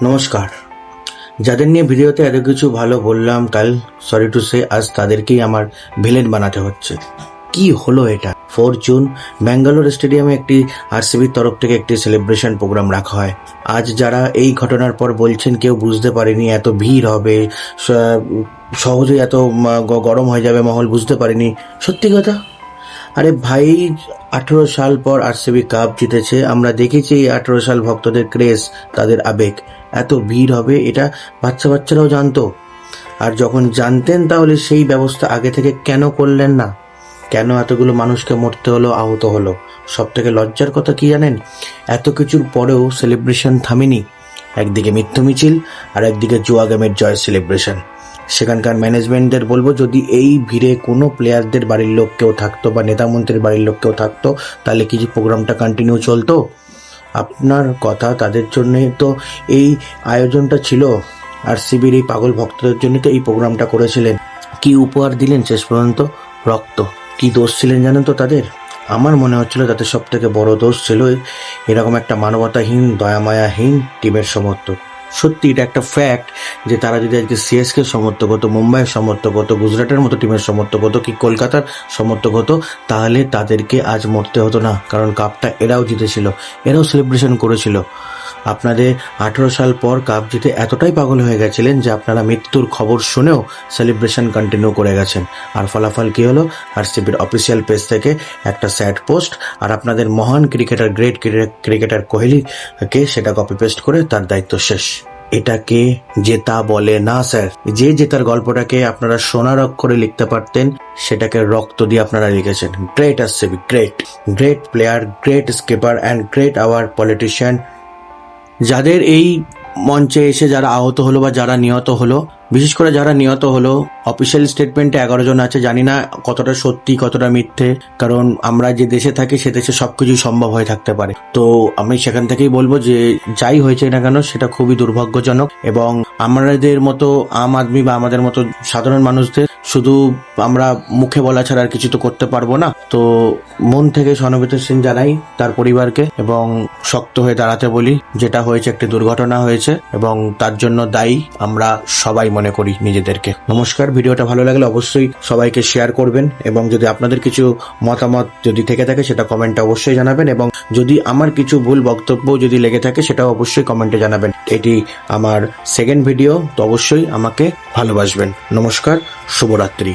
নমস্কার। যাদের নিয়ে ভিডিওতে এত কিছু ভালো বললাম কাল, সরি টু সে আজ তাদেরকেই আমার ভিলেন বানাতে হচ্ছে। কি হলো এটা? 4 জুন ব্যাঙ্গালোর স্টেডিয়ামে একটি আরসিবির তরফ থেকে একটি সেলিব্রেশন প্রোগ্রাম রাখা হয়। আজ যারা এই ঘটনার পর বলছেন কেউ বুঝতে পারেনি এত ভিড় হবে, সহজে এত গরম হয়ে যাবে মহল, বুঝতে পারেনি, সত্যি কথা। আরে ভাই, 18 সাল পর আরসিবি কাপ জিতেছে। আমরা দেখেছি 18 সাল ভক্তদের ক্রেজ, তাদের আবেগ। এত ভিড় হবে এটা বাচ্চারাও জানতো। আর যখন জানতেন তাহলে সেই ব্যবস্থা আগে থেকে কেন করলেন না? কেন এতগুলো মানুষকে মরতে হলো, আহত হলো? সব থেকে লজ্জার কথা কি জানেন? এত কিছুর পরেও সেলিব্রেশন থামেনি। একদিকে মৃত্যু মিছিল আর একদিকে জুয়া গেমের জয় সেলিব্রেশন। সেখানকার ম্যানেজমেন্টদের বলবো, যদি এই ভিড়ে কোনো প্লেয়ারদের বাড়ির লোক কেউ থাকতো বা নেতা মন্ত্রীর বাড়ির লোক কেউ থাকতো, তাহলে কি যে প্রোগ্রামটা কন্টিনিউ চলতো? আপনার কথা, তাদের জন্যই তো এই আয়োজনটা ছিল। আরসিবির এই পাগল ভক্তদের জন্য তো এই প্রোগ্রামটা করেছিলেন। কি উপহার দিলেন শেষ পর্যন্ত? রক্ত। কি দোষ ছিলেন জানেন তো তাদের? আমার মনে হচ্ছিল তাদের সব থেকে বড় দোষ ছিল এরকম একটা মানবতাহীন, দয়ামায়াহীন টিমের সমর্থক। সত্যি এটা একটা ফ্যাক্ট যে তারা যদি আজকে সিএসকে সমর্থক হতো, মুম্বাইয়ের সমর্থক হতো, গুজরাটের মতো টিমের সমর্থক হতো, কি কলকাতার সমর্থক হতো, তাহলে তাদেরকে আজ মরতে হতো না। কারণ কাপটা এরাও জিতেছিল, এরাও সেলিব্রেশন করেছিল। আপনাদের 18 সাল পর কাপ জিতে এতটাই পাগল হয়ে গেছিলেন যে আপনারা মৃত্যুর খবর শুনেও সেলিব্রেশন কন্টিনিউ করে গেছেন। আর ফলাফল কি হলো? আরসিবির অফিসিয়াল পেজ থেকে একটা স্যাড পোস্ট, আর আপনাদের মহান ক্রিকেটার, গ্রেট ক্রিকেটার কোহলিকে সেটা কপি পেস্ট করে তার দায়িত্ব শেষ। এটাকে জেতা বলে না স্যার। যে জেতার গল্পটাকে আপনারা সোনার অক্ষরে লিখতে পারতেন, সেটাকে রক্ত দিয়ে আপনারা লিখেছেন। Great RCB, great player, great skipper and great our politician. যাদের এই মঞ্চে এসে যারা আহত হলো বা যারা নিহত হলো, বিশেষ করে যারা নিহত হলো, অফিসিয়াল স্টেটমেন্টে 11 জন আছে। জানি না কতটা সত্যি কতটা মিথ্যে, কারণ আমরা যে দেশে থাকি সে দেশে সবকিছুই সম্ভব হয়ে থাকতে পারে। তো আমি সেখান থেকেই বলবো যে যাই হয়েছে না কেন সেটা খুবই দুর্ভাগ্যজনক, এবং আমাদের মতো আম আদমি বা আমাদের মতো সাধারণ মানুষদের শুধু আমরা মুখে বলা ছাড়া আর কিছু তো করতে পারবো না। তো মন থেকে সমবেদনা জানাই তার পরিবারকে, এবং শক্ত হয়ে দাঁড়াতে বলি। যেটা হয়েছে একটি দুর্ঘটনা হয়েছে, এবং তার জন্য দায়ী আমরা সবাই মনে করি নিজেদেরকে। নমস্কার। ভিডিওটা ভালো লাগলে অবশ্যই সবাইকে শেয়ার করবেন, এবং যদি আপনাদের কিছু মতামত যদি থেকে থাকে সেটা কমেন্টে অবশ্যই জানাবেন, এবং যদি আমার কিছু ভুল বক্তব্য যদি লেগে থাকে সেটাও অবশ্যই কমেন্টে জানাবেন। এটি আমার সেকেন্ড ভিডিও, তো অবশ্যই আমাকে ভালোবাসবেন। নমস্কার, শুভরাত্রি।